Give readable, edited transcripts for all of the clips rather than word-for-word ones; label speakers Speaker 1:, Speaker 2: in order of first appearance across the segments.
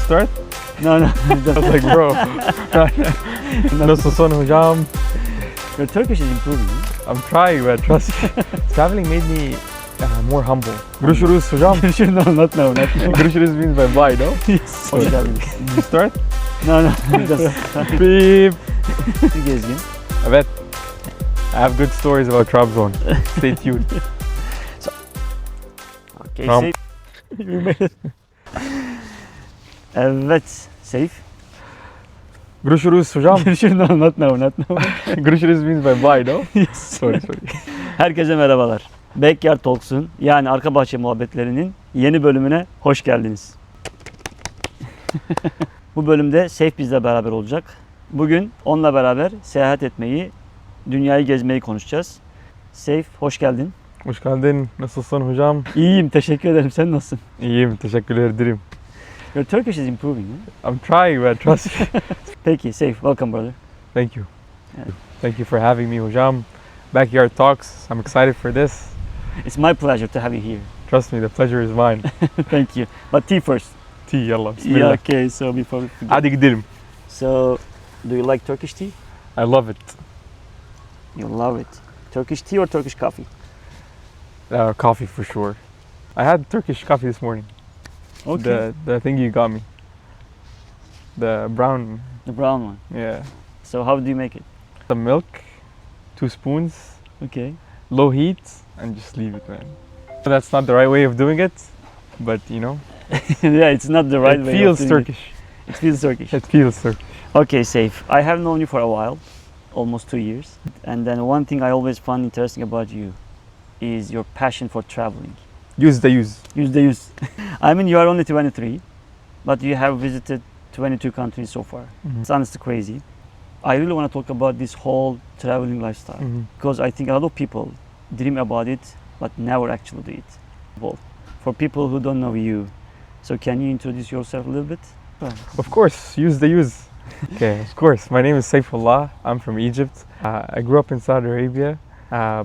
Speaker 1: start?
Speaker 2: No.
Speaker 1: I was like, bro. Nasılsın hocam?
Speaker 2: Your Turkish is improving.
Speaker 1: I'm trying, but trust me. Traveling made me more humble. Görüşürüz hocam.
Speaker 2: No, not now.
Speaker 1: Görüşürüz means bye bye, no?
Speaker 2: Yes. Hoş geldiniz.
Speaker 1: Did you start?
Speaker 2: No. Just
Speaker 1: Beep.
Speaker 2: gezgin.
Speaker 1: Evet. I have good stories about Trabzon. Stay tuned.
Speaker 2: Okay,
Speaker 1: Tamam.
Speaker 2: Saif. Evet, Saif.
Speaker 1: Görüşürüz hocam.
Speaker 2: No, not now.
Speaker 1: Görüşürüz means bye bye, no?
Speaker 2: Yes.
Speaker 1: Sorry.
Speaker 2: Herkese merhabalar. Backyard Talks'un yani arka bahçe muhabbetlerinin yeni bölümüne hoş geldiniz. Bu bölümde Saif bizle beraber olacak. Bugün onunla beraber seyahat etmeyi, dünyayı gezmeyi konuşacağız. Saif, hoş geldin.
Speaker 1: Hoş geldin. Nasılsın hocam?
Speaker 2: İyiyim, teşekkür ederim. Sen nasılsın?
Speaker 1: İyiyim, teşekkür ederim.
Speaker 2: Your Turkish is improving.
Speaker 1: I'm trying, but trust me.
Speaker 2: Peki, Saif, welcome brother.
Speaker 1: Thank you.
Speaker 2: Yeah.
Speaker 1: Thank you for having me hocam. Backyard Talks. I'm excited for this.
Speaker 2: It's my pleasure to have you here.
Speaker 1: Trust me, the pleasure is mine.
Speaker 2: Thank you. But tea first.
Speaker 1: Tea, yallah. Bismillah.
Speaker 2: Yeah, okay, so before we forget.
Speaker 1: Hadi gidelim.
Speaker 2: So, do you like Turkish tea?
Speaker 1: I love it.
Speaker 2: You love it. Turkish tea or Turkish coffee?
Speaker 1: Coffee for sure. I had Turkish coffee this morning.
Speaker 2: Okay.
Speaker 1: The thing you got me. The brown,
Speaker 2: The brown one.
Speaker 1: yeah.
Speaker 2: So how do you make it?
Speaker 1: The milk, 2 spoons,
Speaker 2: Okay.
Speaker 1: low heat, and just leave it, man. That's not the right way of doing it, but you know,
Speaker 2: Yeah, it's not the right
Speaker 1: it
Speaker 2: way.
Speaker 1: feels
Speaker 2: of doing
Speaker 1: Turkish.
Speaker 2: It feels Turkish.
Speaker 1: It feels Turkish.
Speaker 2: Okay, Saif. I have known you for a while, almost 2 years. And then one thing I always found interesting about you is your passion for traveling.
Speaker 1: Use.
Speaker 2: Use. I mean, you are only 23, but you have visited 22 countries so far.
Speaker 1: Mhm.
Speaker 2: It's honestly crazy. I really want to talk about this whole traveling lifestyle because I think a lot of people dream about it but never actually do it. Well, for people who don't know you, so can you introduce yourself a little bit?
Speaker 1: Of course, use. Okay, of course. My name is Saifullah. I'm from Egypt. I grew up in Saudi Arabia,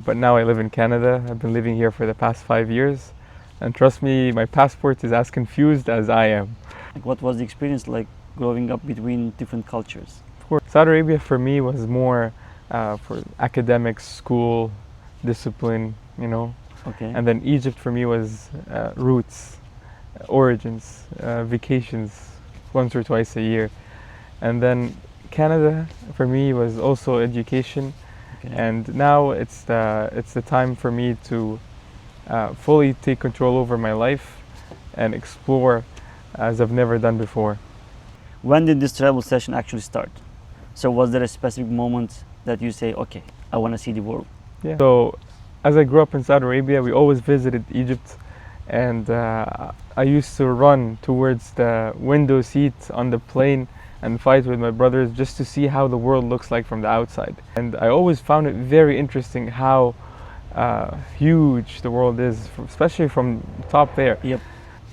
Speaker 1: but now I live in Canada. I've been living here for the past 5 years. And trust me, my passport is as confused as I am.
Speaker 2: Like, what was the experience like growing up between different cultures?
Speaker 1: Of course, Saudi Arabia for me was more for academics, school, discipline, you know.
Speaker 2: Okay.
Speaker 1: And then Egypt for me was roots, origins, vacations, once or twice a year. And then Canada for me was also education.
Speaker 2: Okay.
Speaker 1: And now it's the time for me to fully take control over my life and explore as I've never done before.
Speaker 2: When did this travel session actually start? So was there a specific moment that you say, okay, I want to see the world?
Speaker 1: Yeah. So as I grew up in Saudi Arabia, we always visited Egypt, and I used to run towards the window seat on the plane and fight with my brothers just to see how the world looks like from the outside. And I always found it very interesting how huge the world is, especially from top there.
Speaker 2: Yep.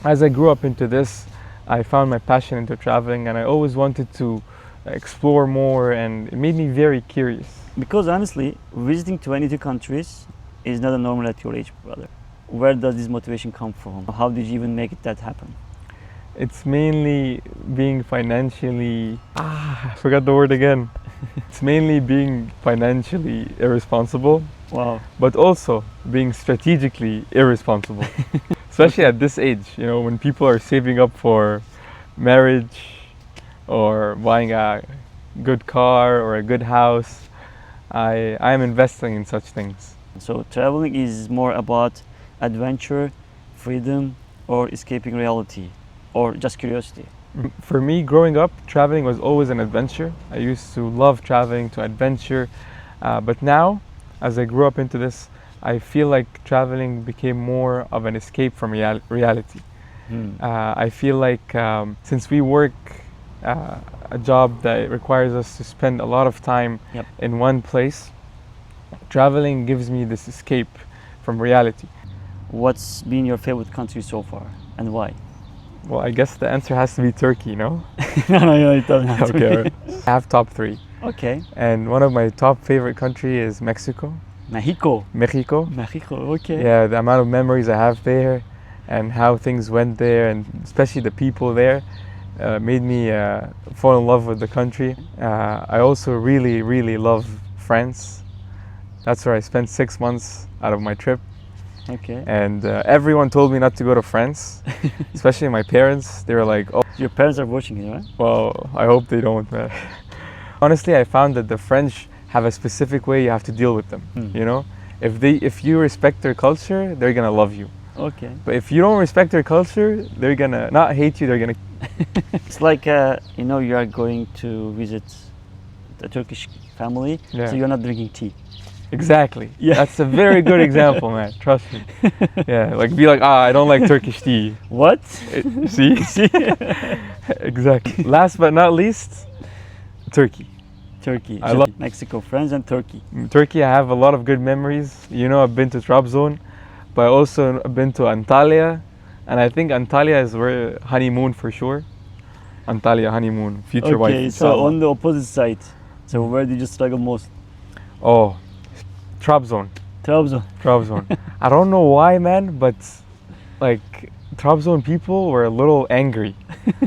Speaker 1: As I grew up into this, I found my passion into traveling, and I always wanted to explore more, and it made me very curious.
Speaker 2: Because honestly, visiting 22 countries is not a normal at your age, brother. Where does this motivation come from? How did you even make it that happen?
Speaker 1: It's mainly being financially, I forgot the word again. It's mainly being financially irresponsible,
Speaker 2: Wow.
Speaker 1: but also being strategically irresponsible. Especially at this age, you know, when people are saving up for marriage or buying a good car or a good house, I am investing in such things.
Speaker 2: So traveling is more about adventure, freedom, or escaping reality, or just curiosity.
Speaker 1: For me, growing up, traveling was always an adventure. I used to love traveling, to adventure, but now, as I grew up into this, I feel like traveling became more of an escape from reality. I feel like since we work a job that requires us to spend a lot of time
Speaker 2: Yep.
Speaker 1: in one place, traveling gives me this escape from reality.
Speaker 2: What's been your favorite country so far, and why?
Speaker 1: Well, I guess the answer has to be Turkey, no?
Speaker 2: No, it doesn't have to
Speaker 1: Okay,
Speaker 2: be.
Speaker 1: alright. I have top 3.
Speaker 2: Okay.
Speaker 1: And one of my top favorite country is Mexico.
Speaker 2: Mexico.
Speaker 1: Mexico.
Speaker 2: Mexico, okay.
Speaker 1: Yeah, the amount of memories I have there and how things went there, and especially the people there. made me fall in love with the country. I also really love France. That's where I spent 6 months out of my trip.
Speaker 2: Okay.
Speaker 1: And everyone told me not to go to France, especially my parents. They were like, "Oh,
Speaker 2: Your parents are watching it, right?
Speaker 1: well, I hope they don't, man." Honestly, I found that the French have a specific way you have to deal with them. You know, if you respect their culture, they're gonna love you.
Speaker 2: Okay.
Speaker 1: But if you don't respect their culture, they're gonna not hate you. They're gonna.
Speaker 2: It's like you are going to visit a Turkish family,
Speaker 1: Yeah.
Speaker 2: so you're not drinking tea.
Speaker 1: Exactly.
Speaker 2: Yeah.
Speaker 1: That's a very good example, man. Trust me. Yeah, like be like, I don't like Turkish tea.
Speaker 2: What?
Speaker 1: See? Exactly. Last but not least, Turkey.
Speaker 2: Turkey.
Speaker 1: I love
Speaker 2: Mexico, France, and Turkey.
Speaker 1: Turkey. I have a lot of good memories. You know, I've been to Trabzon, but I also been to Antalya, and I think Antalya is where honeymoon for sure. Antalya honeymoon, future wife.
Speaker 2: Okay, so
Speaker 1: inshallah.
Speaker 2: on the opposite side. So where did you struggle most?
Speaker 1: Oh, Trabzon.
Speaker 2: Trabzon.
Speaker 1: I don't know why, man, but like Trabzon people were a little angry.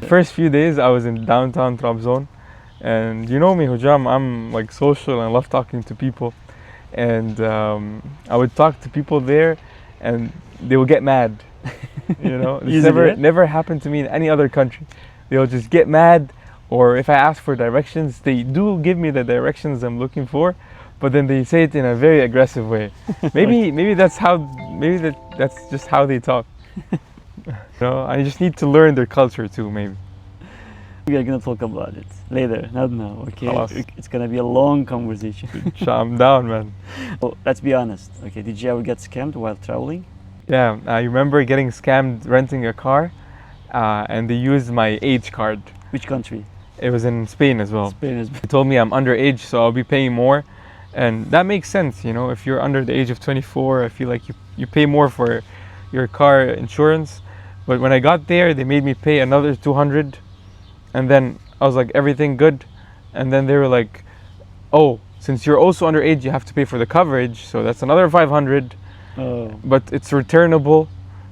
Speaker 1: First few days I was in downtown Trabzon, and you know me, Hujam, I'm like social and I love talking to people. And I would talk to people there and they will get mad. You know, it's
Speaker 2: Easily, right?
Speaker 1: never happened to me in any other country. They'll just get mad, or if I ask for directions, they do give me the directions I'm looking for, but then they say it in a very aggressive way. Maybe that's that's just how they talk. You know, I just need to learn their culture too, maybe.
Speaker 2: We are gonna talk about it later, not now. Okay,
Speaker 1: Khalas.
Speaker 2: It's gonna be a long conversation.
Speaker 1: I'm down, man.
Speaker 2: Oh, let's be honest. Okay, did you ever get scammed while traveling?
Speaker 1: Yeah, I remember getting scammed renting a car, and they used my age card.
Speaker 2: Which country?
Speaker 1: It was in Spain as well.
Speaker 2: Spain is.
Speaker 1: They told me I'm underage, so I'll be paying more, and that makes sense. You know, if you're under the age of 24, I feel like you pay more for your car insurance. But when I got there, they made me pay another 200, and then I was like, everything good, and then they were like, oh, since you're also underage, you have to pay for the coverage, so that's another 500.
Speaker 2: Oh.
Speaker 1: But it's returnable.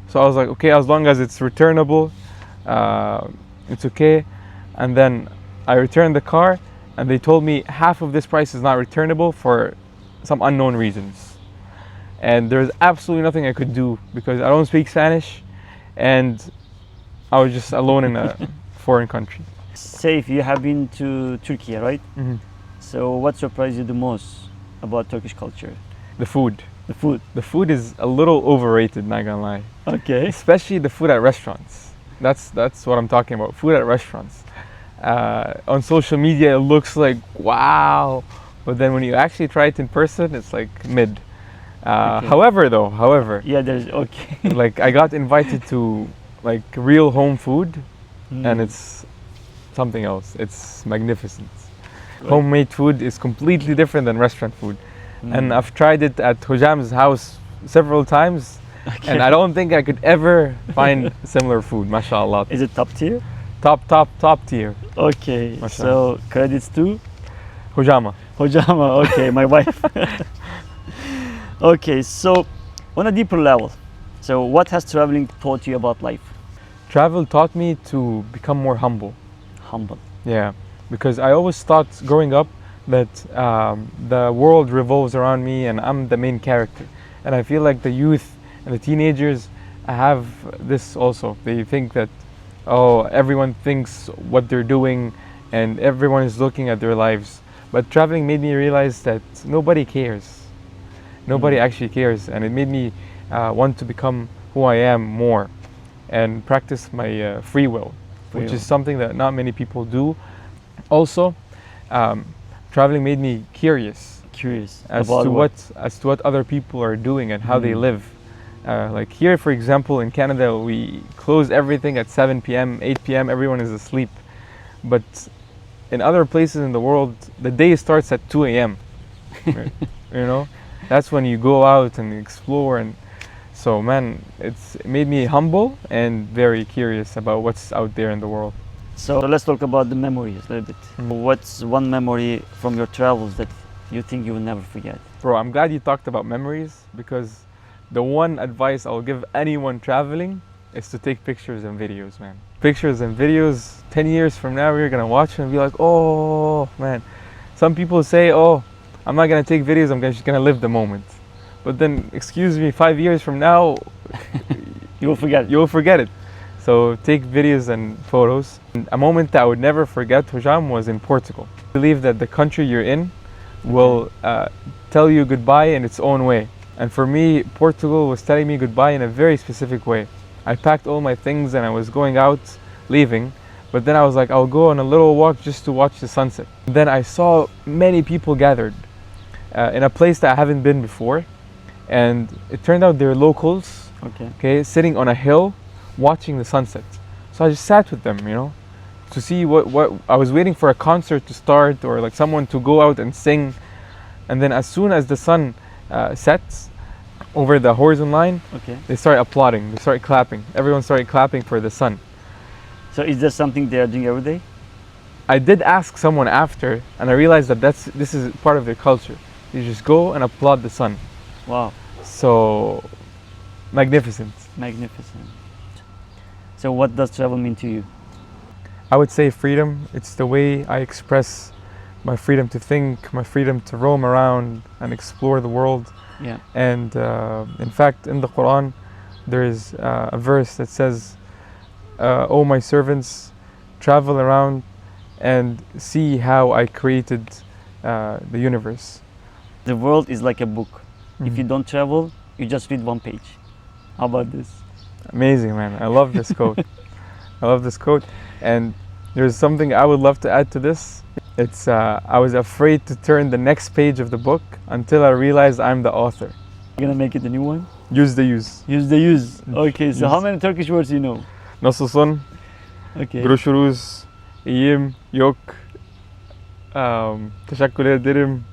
Speaker 1: So I was like, okay, as long as it's returnable, it's okay. And then I returned the car, and they told me half of this price is not returnable for some unknown reasons. And there's absolutely nothing I could do because I don't speak Spanish, and I was just alone in a foreign country.
Speaker 2: Saif, you have been to Turkey, right?
Speaker 1: Mm-hmm.
Speaker 2: So what surprised you the most about Turkish culture?
Speaker 1: The food.
Speaker 2: The food.
Speaker 1: The food is a little overrated, not gonna lie.
Speaker 2: Okay.
Speaker 1: Especially the food at restaurants. That's what I'm talking about. Food at restaurants. On social media, it looks like wow, but then when you actually try it in person, it's like mid.
Speaker 2: Okay.
Speaker 1: However,
Speaker 2: Yeah, there's okay.
Speaker 1: like I got invited to like real home food, and it's something else. It's magnificent.
Speaker 2: Right.
Speaker 1: Homemade food is completely different than restaurant food, and I've tried it at Hojam's house several times,
Speaker 2: Okay.
Speaker 1: and I don't think I could ever find similar food. MashaAllah.
Speaker 2: Is it top tier?
Speaker 1: Top tier.
Speaker 2: Okay.
Speaker 1: Mashallah.
Speaker 2: So credits to
Speaker 1: Hojama.
Speaker 2: Hojama. Okay, my wife. Okay, so on a deeper level, so what has traveling taught you about life?
Speaker 1: Travel taught me to become more humble.
Speaker 2: Humble.
Speaker 1: Yeah, because I always thought growing up that the world revolves around me and I'm the main character. And I feel like the youth and the teenagers have this also. They think that, oh, everyone thinks what they're doing and everyone is looking at their lives. But traveling made me realize that nobody cares. Nobody actually cares. And it made me want to become who I am more and practice my free will, which is something that not many people do. Also, traveling made me curious as to what other people are doing and how they live. Like here, for example, in Canada, we close everything at 7 p.m., 8 p.m. Everyone is asleep. But in other places in the world, the day starts at 2 a.m. Right? You know, that's when you go out and explore. And so, man, it made me humble and very curious about what's out there in the world.
Speaker 2: So let's talk about the memories a little bit. What's one memory from your travels that you think you will never forget?
Speaker 1: Bro, I'm glad you talked about memories because the one advice I'll give anyone traveling is to take pictures and videos, man. Pictures and videos, 10 years from now, you're gonna watch them and be like, oh, man. Some people say, oh, I'm not gonna take videos, I'm just gonna live the moment. But then, excuse me, 5 years from now,
Speaker 2: You will forget.
Speaker 1: you'll forget it. So take videos and photos. And a moment that I would never forget, Hujam, was in Portugal. I believe that the country you're in will tell you goodbye in its own way. And for me, Portugal was telling me goodbye in a very specific way. I packed all my things and I was going out, leaving. But then I was like, I'll go on a little walk just to watch the sunset. Then I saw many people gathered in a place that I haven't been before. And it turned out they're locals, okay, sitting on a hill, watching the sunset. So I just sat with them, you know, to see what I was waiting for a concert to start or like someone to go out and sing. And then as soon as the sun sets over the horizon line, they started applauding, they started clapping. Everyone started clapping for the sun.
Speaker 2: So is that something they are doing every day?
Speaker 1: I did ask someone after, and I realized that this is part of their culture. You just go and applaud the sun.
Speaker 2: Wow.
Speaker 1: So magnificent.
Speaker 2: Magnificent. So what does travel mean to you?
Speaker 1: I would say freedom. It's the way I express my freedom to think, my freedom to roam around and explore the world.
Speaker 2: Yeah.
Speaker 1: And in fact, in the Quran, there is a verse that says, "O my servants, travel around and see how I created the universe."
Speaker 2: The world is like a book. If
Speaker 1: Mhm.
Speaker 2: you don't travel, you just read one page. How about this?
Speaker 1: Amazing, man. I love this quote. I love this quote. And there's something I would love to add to this. It's I was afraid to turn the next page of the book until I realized I'm the author.
Speaker 2: You're gonna make it a new one?
Speaker 1: Use the use.
Speaker 2: Use the use. Okay, so
Speaker 1: Use.
Speaker 2: how many Turkish words do you know?
Speaker 1: Nasılsın?
Speaker 2: Okay.
Speaker 1: Görüşürüz. İyiyim. Yok. Teşekkür ederim.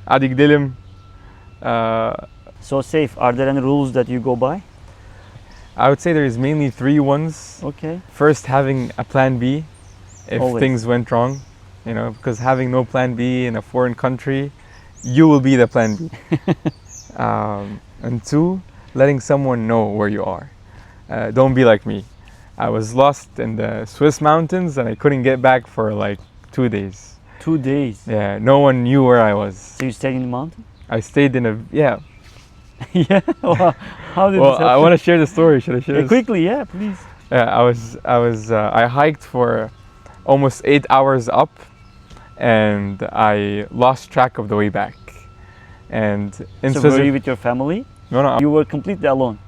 Speaker 1: Hadi gidelim.
Speaker 2: So Saif, are there any rules that you go by?
Speaker 1: I would say there's mainly 3 ones.
Speaker 2: Okay.
Speaker 1: First, having a plan B if
Speaker 2: Always.
Speaker 1: things went wrong. You know, because having no plan B in a foreign country, you will be the plan B. And 2, letting someone know where you are. Don't be like me. I was lost in the Swiss mountains and I couldn't get back for like 2 days.
Speaker 2: 2 days.
Speaker 1: Yeah, no one knew where I was.
Speaker 2: So you stayed in the mountain?
Speaker 1: I stayed in a, yeah.
Speaker 2: Yeah. Wow. How did
Speaker 1: Well,
Speaker 2: this happen?
Speaker 1: I want to share the story. Should I share this?
Speaker 2: Quickly, yeah, please.
Speaker 1: Yeah, I hiked for almost 8 hours up and I lost track of the way back. And in
Speaker 2: So were you
Speaker 1: Switzerland,
Speaker 2: with your family?
Speaker 1: no,
Speaker 2: You were completely alone.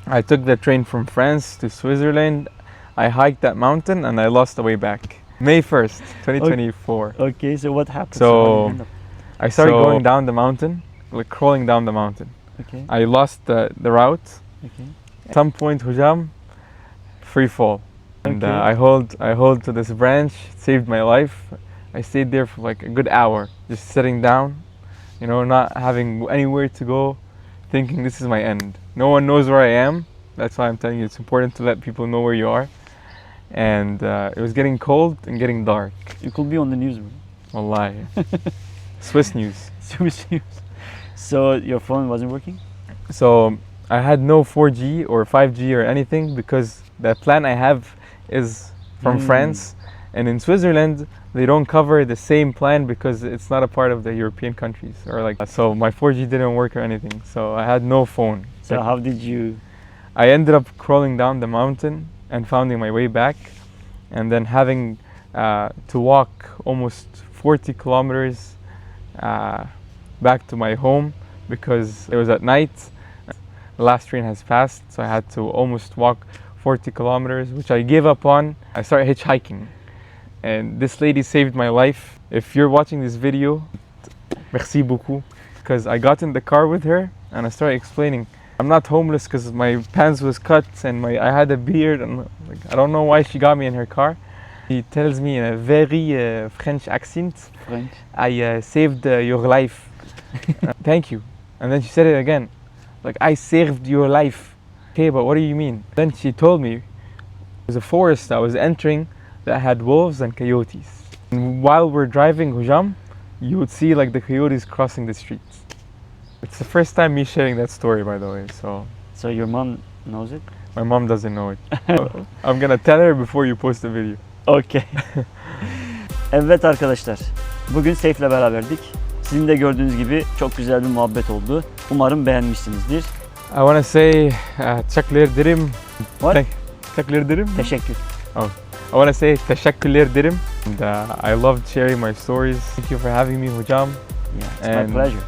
Speaker 1: I took the train from France to Switzerland. I hiked that mountain and I lost the way back. May 1st, 2024.
Speaker 2: Okay, so what happened?
Speaker 1: So-
Speaker 2: how did you end up?
Speaker 1: I started going down the mountain, like crawling down the mountain.
Speaker 2: Okay.
Speaker 1: I lost the route.
Speaker 2: Okay.
Speaker 1: At some point, Hujam, free fall. And
Speaker 2: Okay.
Speaker 1: I hold to this branch, it saved my life. I stayed there for like a good hour, just sitting down, you know, not having anywhere to go, thinking this is my end. No one knows where I am. That's why I'm telling you it's important to let people know where you are. And it was getting cold and getting dark.
Speaker 2: You could be on the news.
Speaker 1: Wallahi. Swiss news.
Speaker 2: Swiss news. So your phone wasn't working?
Speaker 1: So I had no 4G or 5G or anything because the plan I have is from France, and in Switzerland they don't cover the same plan because it's not a part of the European countries or like. So my 4G didn't work or anything, so I had no phone.
Speaker 2: So
Speaker 1: Like,
Speaker 2: how did you?
Speaker 1: I ended up crawling down the mountain and finding my way back, and then having to walk almost 40 kilometers back to my home because it was at night. The last train has passed, so I had to almost walk 40 kilometers, which I gave up on. I started hitchhiking, and this lady saved my life. If you're watching this video, merci beaucoup, because I got in the car with her and I started explaining I'm not homeless because my pants was cut and I had a beard, and like, I don't know why she got me in her car. He tells me in a very French accent,
Speaker 2: French.
Speaker 1: I saved your life. Thank you. And then she said it again, like, I saved your life. Okay, but what do you mean? Then she told me there was a forest I was entering that had wolves and coyotes. And while we're driving Hujam, you would see like the coyotes crossing the streets. It's the first time me sharing that story, by the way. So
Speaker 2: So your mom knows it?
Speaker 1: My mom doesn't know it. I'm gonna tell her before you post the video.
Speaker 2: Okay. Evet arkadaşlar, bugün Saif'le beraberdik. Sizin de gördüğünüz gibi çok güzel bir muhabbet oldu. Umarım beğenmişsinizdir.
Speaker 1: I wanna say teşekkür ederim.
Speaker 2: What?
Speaker 1: Teşekkür ederim.
Speaker 2: Teşekkür.
Speaker 1: I wanna say teşekkür ederim. And I loved sharing my stories. Thank you for having me, hocam.
Speaker 2: Yeah, it's my pleasure.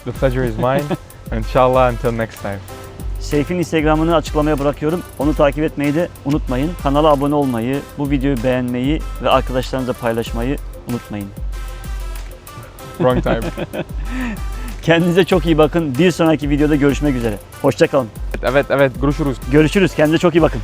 Speaker 1: The pleasure is mine. Inshallah until next time.
Speaker 2: Saif'in Instagram'ını açıklamaya bırakıyorum. Onu takip etmeyi de unutmayın. Kanala abone olmayı, bu videoyu beğenmeyi ve arkadaşlarınızla paylaşmayı unutmayın.
Speaker 1: Wrong time.
Speaker 2: Kendinize çok iyi bakın. Bir sonraki videoda görüşmek üzere. Hoşça kalın.
Speaker 1: Evet, görüşürüz.
Speaker 2: Görüşürüz. Kendinize çok iyi bakın.